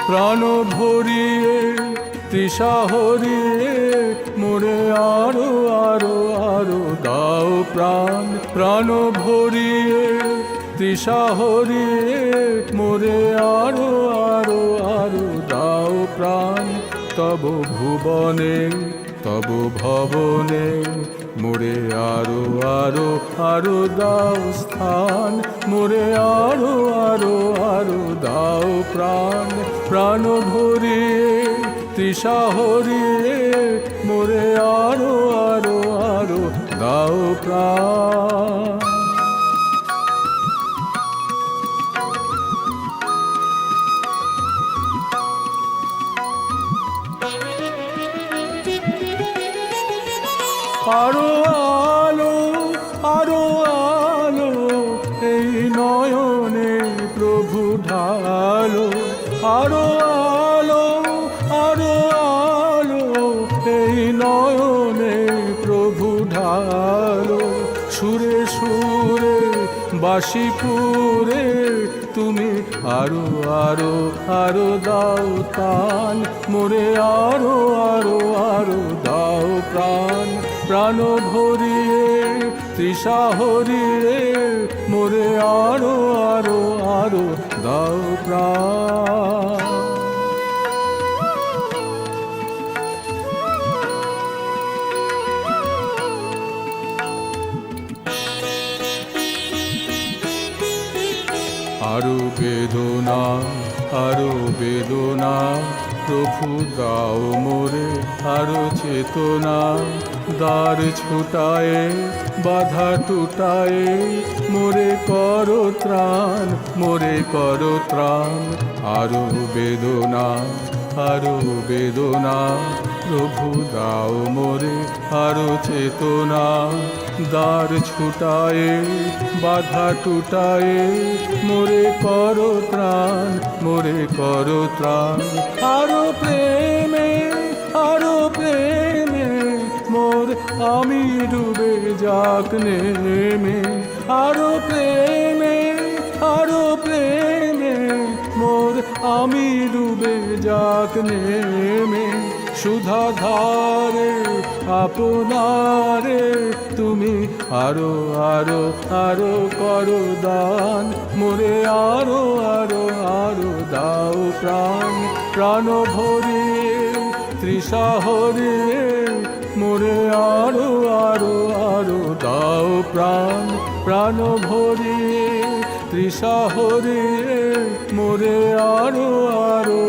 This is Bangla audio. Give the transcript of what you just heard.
প্রাণ ভরিয়ে তৃষা হরিয়ে মোরে আরো আরো আরো দাও প্রাণ। প্রাণ ভরিয়ে তৃষা হরিয়ে মোরে আরো আরো আরো দাও প্রাণ। তব ভুবনে তব ভবনে মোরে আরো আরো আরো দাও স্থান। মোরে আরো আরো আরো দাও প্রাণ। প্রাণ ভরিয়ে তৃষা হরিয়ে মোরে আরো আরো আরো দাও প্রাণ। আরো আলো আরো আলো এই নয়নে প্রভু ঢালো। আরো আলো আরো আলো এই নয়নে প্রভু ঢালো। সুরে সুরে বাঁশিপুরে তুমি আরো আরো আরো দাও তান। মোরে আরো আরো আরো দাও প্রাণ। প্রাণ ভরিয়ে তৃষা হরিয়ে মোরে আরো আরো আরো দাও প্রাণ। আরো বেদনা আরো বেদনা প্রভু দাও মোরে আরো চেতনা। দ্বার ছুটায়ে বাধা টুটায়ে মোরে করো ত্রাণ। মোরে করো ত্রাণ। আরো বেদনা আরো বেদনা প্রভু দাও মোরে আরো চেতনা। দ্বার ছুটায়ে বাধা টুটায়ে মোরে করো ত্রাণ। মোরে করো ত্রাণ। আরো প্রেমে আরো প্রেমে মোর আমি ডুবে যাক নেমে। আরো প্রেমে আরো প্রেমে মোর আমি ডুবে যাক নেমে। সুধা ধারে আপনারে তুমি আরো আরো আরো করো দান। মোরে আরো আরো আরো দাও প্রাণ। প্রাণ ভরিয়ে তৃষা হরিয়ে মোরে আরো আরো আরো দাও প্রাণ। প্রাণ ভরিয়ে তৃষা হরিয়ে মোরে আরো আরো